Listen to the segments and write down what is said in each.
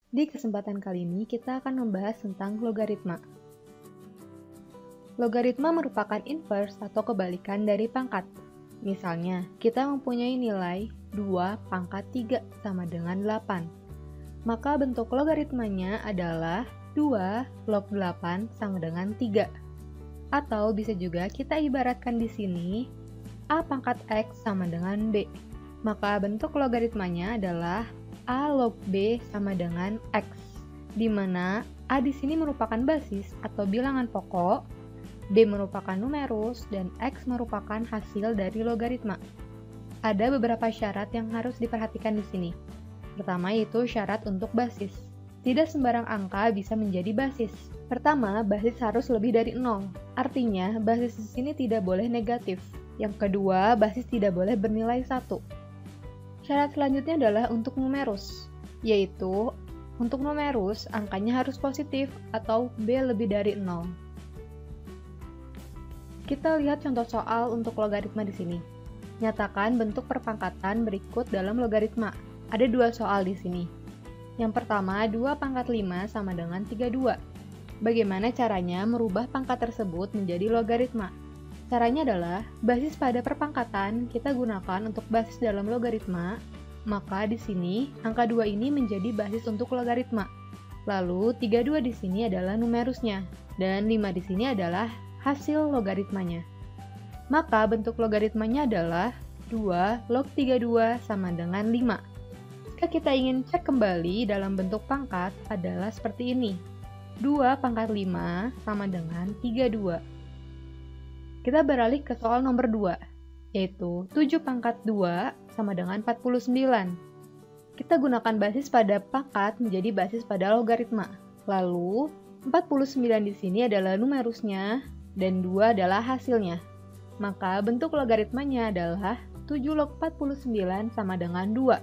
Di kesempatan kali ini kita akan membahas tentang logaritma. Logaritma merupakan inverse atau kebalikan dari pangkat. Misalnya, kita mempunyai nilai 2 pangkat 3 sama dengan 8. Maka bentuk logaritmanya adalah 2 log 8 sama dengan 3. Atau bisa juga kita ibaratkan di sini A pangkat X sama dengan B. Maka bentuk logaritmanya adalah A log B sama dengan X, di mana A di sini merupakan basis atau bilangan pokok, B merupakan numerus, dan X merupakan hasil dari logaritma. Ada beberapa syarat yang harus diperhatikan di sini. Pertama yaitu syarat untuk basis. Tidak sembarang angka bisa menjadi basis. Pertama, basis harus lebih dari 0. Artinya, basis di sini tidak boleh negatif. Yang kedua, basis tidak boleh bernilai 1. Syarat selanjutnya adalah untuk numerus, yaitu untuk numerus angkanya harus positif atau B lebih dari 0. Kita lihat contoh soal untuk logaritma di sini. Nyatakan bentuk perpangkatan berikut dalam logaritma. Ada dua soal di sini. Yang pertama, 2 pangkat 5 sama dengan 32. Bagaimana caranya merubah pangkat tersebut menjadi logaritma? Caranya adalah, basis pada perpangkatan kita gunakan untuk basis dalam logaritma, maka di sini angka 2 ini menjadi basis untuk logaritma. Lalu 32 di sini adalah numerusnya, dan 5 di sini adalah hasil logaritmanya. Maka bentuk logaritmanya adalah 2 log 32 sama dengan 5. Jika kita ingin cek kembali dalam bentuk pangkat adalah seperti ini. 2 pangkat 5 sama dengan 32. Kita beralih ke soal nomor 2, yaitu 7 pangkat 2 sama dengan 49. Kita gunakan basis pada pangkat menjadi basis pada logaritma. Lalu, 49 di sini adalah numerusnya, dan 2 adalah hasilnya. Maka bentuk logaritmanya adalah 7 log 49 sama dengan 2.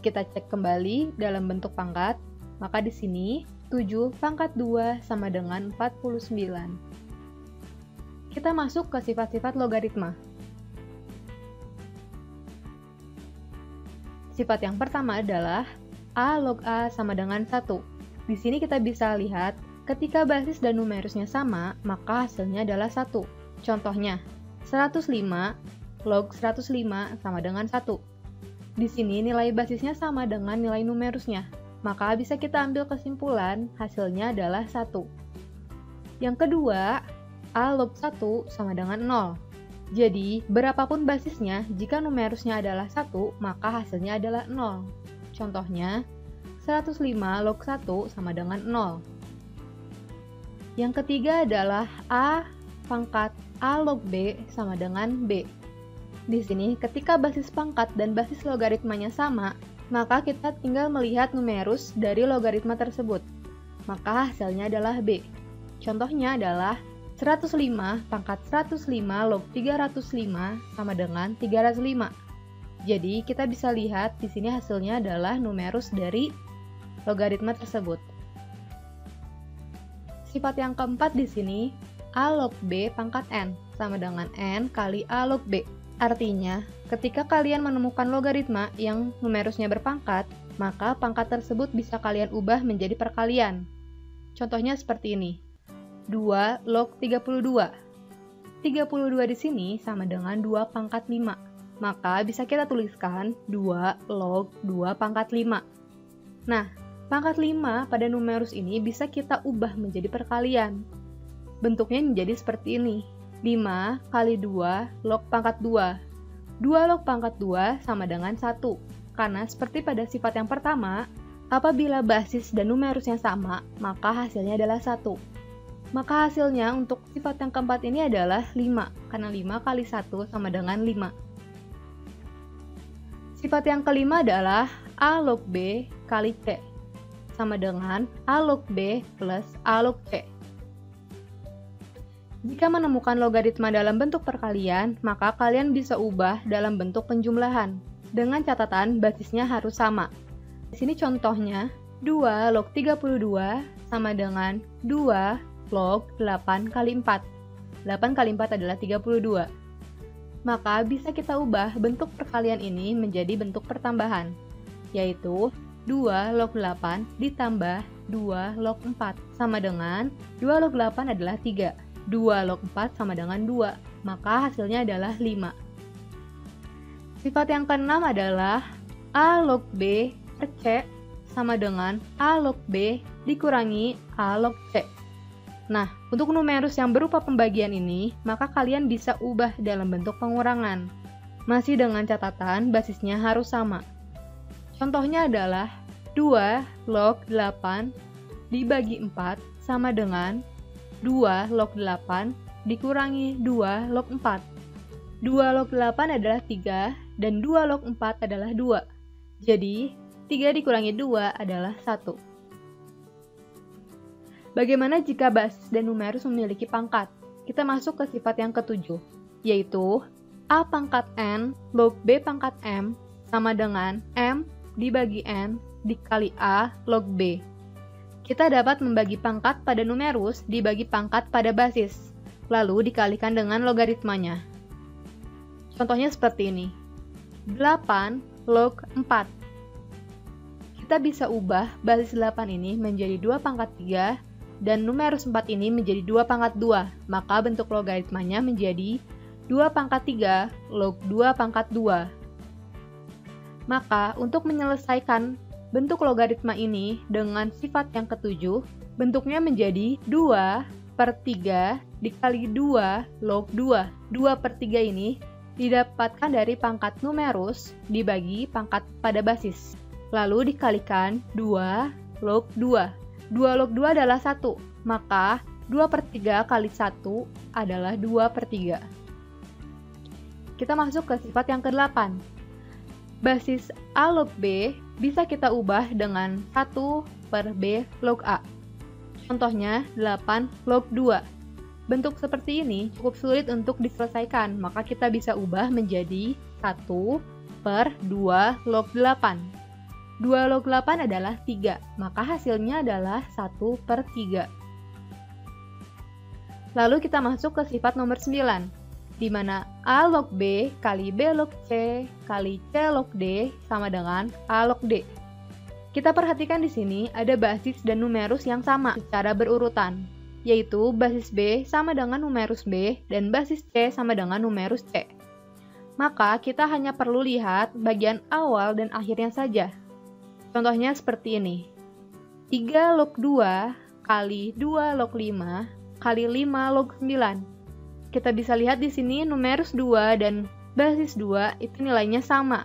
Kita cek kembali dalam bentuk pangkat, maka di sini 7 pangkat 2 sama dengan 49. Kita masuk ke sifat-sifat logaritma. Sifat yang pertama adalah A log A sama dengan 1. Di sini kita bisa lihat, ketika basis dan numerusnya sama, maka hasilnya adalah 1. Contohnya, 105 log 105 sama dengan 1. Di sini nilai basisnya sama dengan nilai numerusnya, maka bisa kita ambil kesimpulan hasilnya adalah 1. Yang kedua, A log 1 sama dengan 0. Jadi, berapapun basisnya, jika numerusnya adalah 1, maka hasilnya adalah 0. Contohnya, 105 log 1 sama dengan 0. Yang ketiga adalah A pangkat A log B sama dengan B. Di sini, ketika basis pangkat dan basis logaritmanya sama, maka kita tinggal melihat numerus dari logaritma tersebut. Maka hasilnya adalah B. Contohnya adalah 105 pangkat 105 log 305 sama dengan 305. Jadi, kita bisa lihat di sini hasilnya adalah numerus dari logaritma tersebut. Sifat yang keempat di sini, A log B pangkat N sama dengan N kali A log B. Artinya, ketika kalian menemukan logaritma yang numerusnya berpangkat, maka pangkat tersebut bisa kalian ubah menjadi perkalian. Contohnya seperti ini. 2 log 32. 32 di sini sama dengan 2 pangkat 5. Maka bisa kita tuliskan 2 log 2 pangkat 5. Nah, pangkat 5 pada numerus ini bisa kita ubah menjadi perkalian. Bentuknya menjadi seperti ini. 5 kali 2 log pangkat 2. 2 log pangkat 2 sama dengan 1. Karena seperti pada sifat yang pertama, apabila basis dan numerusnya sama, maka hasilnya adalah 1. Maka hasilnya untuk sifat yang keempat ini adalah 5, karena 5 kali 1 sama dengan 5. Sifat yang kelima adalah A log B kali C, sama dengan A log B plus A log C. Jika menemukan logaritma dalam bentuk perkalian, maka kalian bisa ubah dalam bentuk penjumlahan, dengan catatan basisnya harus sama. Di sini contohnya, 2 log 32 sama dengan 2 log 8 kali 4. 8 kali 4 adalah 32. Maka bisa kita ubah bentuk perkalian ini menjadi bentuk pertambahan, yaitu 2 log 8 ditambah 2 log 4 sama dengan 2 log 8 adalah 3. 2 log 4 sama dengan 2, maka hasilnya adalah 5. Sifat yang keenam adalah A log B per C sama dengan A log B dikurangi A log C. Nah, untuk numerus yang berupa pembagian ini, maka kalian bisa ubah dalam bentuk pengurangan. Masih dengan catatan basisnya harus sama. Contohnya adalah 2 log 8 dibagi 4 sama dengan 2 log 8 dikurangi 2 log 4. 2 log 8 adalah 3 dan 2 log 4 adalah 2. Jadi, 3 dikurangi 2 adalah 1. Bagaimana jika basis dan numerus memiliki pangkat? Kita masuk ke sifat yang ketujuh, yaitu A pangkat N log B pangkat M sama dengan M dibagi N dikali A log B. Kita dapat membagi pangkat pada numerus dibagi pangkat pada basis, lalu dikalikan dengan logaritmanya. Contohnya seperti ini. 8 log 4. Kita bisa ubah basis 8 ini menjadi 2 pangkat 3 dan numerus 4 ini menjadi 2 pangkat 2, maka bentuk logaritmanya menjadi 2 pangkat 3 log 2 pangkat 2. Maka untuk menyelesaikan bentuk logaritma ini dengan sifat yang ketujuh, bentuknya menjadi 2 per 3 dikali 2 log 2. 2 per 3 ini didapatkan dari pangkat numerus dibagi pangkat pada basis, lalu dikalikan 2 log 2. 2 log 2 adalah 1, maka 2 per 3 kali 1 adalah 2 per 3. Kita masuk ke sifat yang ke-8. Basis A log B bisa kita ubah dengan 1 per B log A. Contohnya 8 log 2. Bentuk seperti ini cukup sulit untuk diselesaikan, maka kita bisa ubah menjadi 1 per 2 log 8. 2 log 8 adalah 3, maka hasilnya adalah 1 per 3. Lalu kita masuk ke sifat nomor 9, di mana A log B kali B log C kali C log D sama dengan A log D. Kita perhatikan di sini ada basis dan numerus yang sama secara berurutan, yaitu basis B sama dengan numerus B dan basis C sama dengan numerus C. Maka kita hanya perlu lihat bagian awal dan akhirnya saja. Contohnya seperti ini. 3 log 2 kali 2 log 5 kali 5 log 9. Kita bisa lihat di sini numerus 2 dan basis 2 itu nilainya sama.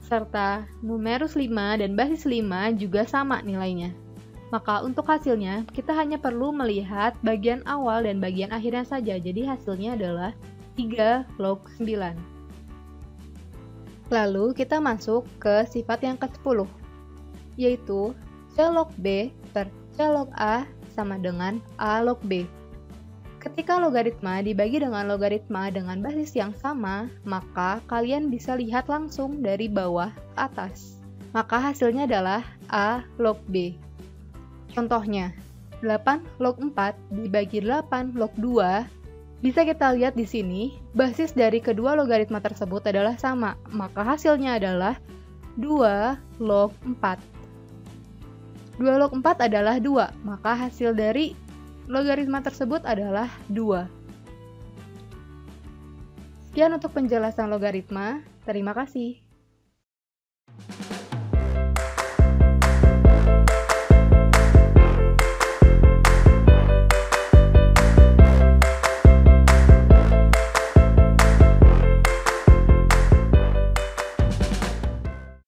Serta numerus 5 dan basis 5 juga sama nilainya. Maka untuk hasilnya kita hanya perlu melihat bagian awal dan bagian akhirnya saja. Jadi hasilnya adalah 3 log 9. Lalu kita masuk ke sifat yang ke-10, yaitu C log B per C log A sama dengan A log B. Ketika logaritma dibagi dengan logaritma dengan basis yang sama, maka kalian bisa lihat langsung dari bawah ke atas. Maka hasilnya adalah A log B. Contohnya, 8 log 4 dibagi 8 log 2. Bisa kita lihat di sini, basis dari kedua logaritma tersebut adalah sama, maka hasilnya adalah 2 log 4. 2 log 4 adalah 2, maka hasil dari logaritma tersebut adalah 2. Sekian untuk penjelasan logaritma, terima kasih.